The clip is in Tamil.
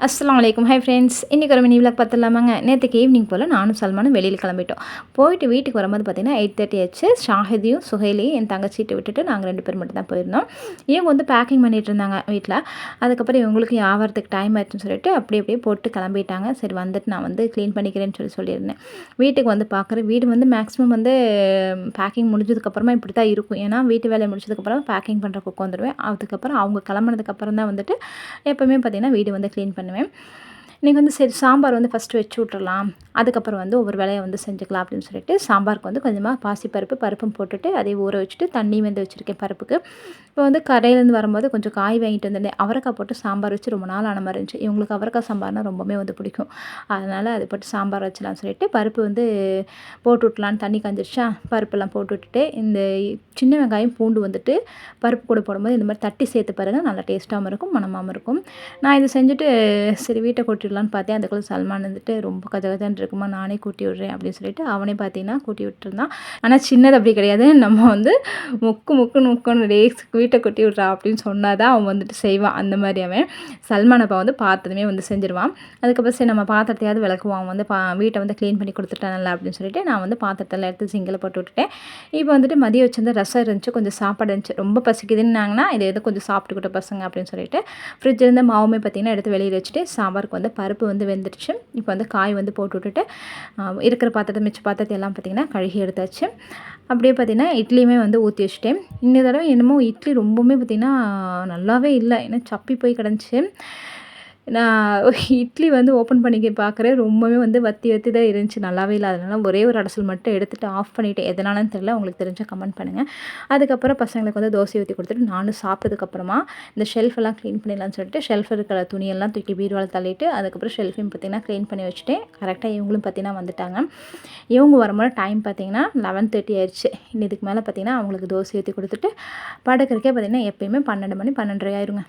அஸ்ஸலாமு அலைக்கும். ஹை ஃப்ரெண்ட்ஸ், இன்றைக்கி ஒரு மினி விலாக் பார்த்துடலாமாங்க. நேற்றுக்கு ஈவினிங் போல் நானும் சல்மானும் வெளியில் கிளம்பிட்டோம். போயிட்டு வீட்டுக்கு வரும்போது பார்த்திங்கன்னா 8:30 ஆச்சு. ஷாஹிதையும் சுஹைலையும் என் தங்கச்சிட்டு விட்டுட்டு நாங்கள் 2 பேர் மட்டும் தான் போயிருந்தோம். இவங்க வந்து பேக்கிங் பண்ணிகிட்டு இருந்தாங்க வீட்டில். அதுக்கப்புறம் இவங்களுக்கு ஆவறதுக்கு டைம் ஆயிடுச்சுன்னு சொல்லிட்டு அப்படியே போட்டு கிளம்பிட்டாங்க. சரி வந்துட்டு நான் வந்து க்ளீன் பண்ணிக்கிறேன்னு சொல்லியிருந்தேன். வீட்டுக்கு வந்து பார்க்குறேன், வீடு வந்து மேக்ஸிமம் வந்து பேக்கிங் முடிஞ்சதுக்கப்புறமா இப்படி தான் இருக்கும். ஏன்னா வீட்டு வேலையை முடிச்சதுக்கப்புறம் பேக்கிங் பண்ணுறக்கு உட்காந்துருவேன். அதுக்கப்புறம் அவங்க கிளம்புனதுக்கப்புறம் தான் வந்துட்டு எப்போவுமே பார்த்திங்கன்னா வீடு வந்து க்ளீன் பண்ணுவேன். இன்றைக்கி வந்து சரி சாம்பார் வந்து ஃபஸ்ட்டு வச்சு விட்றலாம், அதுக்கப்புறம் வந்து ஒவ்வொரு வேலையை வந்து செஞ்சுக்கலாம் அப்படின்னு சொல்லிட்டு சாம்பாருக்கு வந்து கொஞ்சமாக பருப்பும் போட்டுட்டு அதை ஊற வச்சுட்டு தண்ணி வந்து வச்சுருக்கேன் பருப்புக்கு. இப்போ வந்து கடையிலேருந்து வரும்போது கொஞ்சம் காய் வாங்கிட்டு வந்திருந்தேன். அவரைக்காய் போட்டு சாம்பார் வச்சு ரொம்ப நாள் ஆன மாதிரி இருந்துச்சு. இவங்களுக்கு அவரைக்காய் சாம்பார்னால் ரொம்பவே வந்து பிடிக்கும். அதனால் அது போட்டு சாம்பார் வச்சலாம்னு சொல்லிட்டு பருப்பு வந்து போட்டு விட்லான்னு தண்ணி காஞ்சிருச்சா, பருப்பெல்லாம் போட்டு விட்டுட்டு இந்த சின்ன வெங்காயம் பூண்டு வந்துட்டு பருப்பு கூட போடும்போது இந்த மாதிரி தட்டி சேர்த்து பாருங்கள், நல்லா டேஸ்ட்டாகவும் இருக்கும், மணமாகவும் இருக்கும். நான் இதை செஞ்சுட்டு சரி வீட்டை கூட்டிடலான்னு பார்த்தேன். அதுக்குள்ளே சல்மான் வந்துட்டு ரொம்ப கஜகஜன்னு இருக்குமா, நானே கூட்டி விட்றேன் அப்படின்னு சொல்லிட்டு அவனே பார்த்தீங்கன்னா கூட்டி விட்டுருந்தான். ஆனால் சின்னது அப்படி கிடையாது. நம்ம வந்து முக்குன்னு வீட்டை கூட்டி விட்றா அப்படின்னு சொன்னால் தான் அவன் வந்துட்டு செய்வான். அந்த மாதிரி அவன் சல்மான் அப்பா வந்து பார்த்ததுமே வந்து செஞ்சுருவான். அதுக்கப்புறம் சரி நம்ம பாத்திரத்தையாவது விளக்குவான், அவன் வந்து வீட்டை வந்து க்ளீன் பண்ணி கொடுத்துட்டானல்ல அப்படின்னு சொல்லிட்டு நான் வந்து பாத்திரத்தில் எடுத்து சிங்கில் போட்டு விட்டுட்டேன். இப்போ வந்துட்டு மதியம் வச்சிருந்த ரசம் இருந்துச்சு, கொஞ்சம் சாப்பாடு இருந்துச்சு. ரொம்ப பசிக்குதுன்னாங்கன்னா இதை எது கொஞ்சம் சாப்பிட்டுக்கிட்ட பசங்க அப்படின்னு சொல்லிட்டு ஃப்ரிட்ஜ் இருந்த மாவுமே பார்த்திங்கன்னா எடுத்து வெளியில் வச்சுட்டு சாம்பாருக்கு வந்து பருப்பு வந்து வெந்துடுச்சு. இப்போ வந்து காய் வந்து போட்டு விட்டுட்டு இருக்கிற பாத்திரத்தை மிச்ச பாத்திரத்தை எல்லாம் பார்த்திங்கன்னா கழுகி எடுத்தாச்சு. அப்படியே பார்த்திங்கன்னா இட்லியுமே வந்து ஊற்றி வச்சுட்டேன். இந்த தடவை என்னமோ இட்லி ரொம்பவுமே பார்த்திங்கன்னா நல்லாவே இல்லை, ஏன்னா சப்பி போய் கிடந்துச்சு. நான் இட்லி வந்து ஓப்பன் பண்ணி பார்க்குறேன், ரொம்பவே வந்து வத்தி தான் இருந்துச்சு, நல்லாவே இல்லை. அதனால் ஒரே ஒரு அடசல் மட்டும் எடுத்துகிட்டு ஆஃப் பண்ணிவிட்டேன். எதனாலன்னு தெரியல, உங்களுக்கு தெரிஞ்சால் கமெண்ட் பண்ணுங்கள். அதுக்கப்புறம் பசங்களுக்கு வந்து தோசை ஊற்றி கொடுத்துட்டு நானும் சாப்பிட்டதுக்கப்புறமா இந்த ஷெல்ஃபெல்லாம் க்ளீன் பண்ணிடலான்னு சொல்லிட்டு ஷெல்ஃப் இருக்கிற துணியெல்லாம் தூக்கி பீரோவில் தள்ளிட்டு அதுக்கப்புறம் ஷெல்ஃபையும் பார்த்திங்கன்னா க்ளீன் பண்ணி வச்சுட்டேன். கரெக்டாக இவங்களும் பார்த்திங்கன்னா வந்துட்டாங்க. இவங்க வரும்போது டைம் பார்த்திங்கன்னா 11:30 ஆயிடுச்சு. இதுக்கு மேலே பார்த்திங்கன்னா அவங்களுக்கு தோசை ஊற்றி கொடுத்துட்டு படுக்கிறக்கே பார்த்திங்கன்னா எப்போயுமே 12 மணி 12:30 ஆயிருங்க.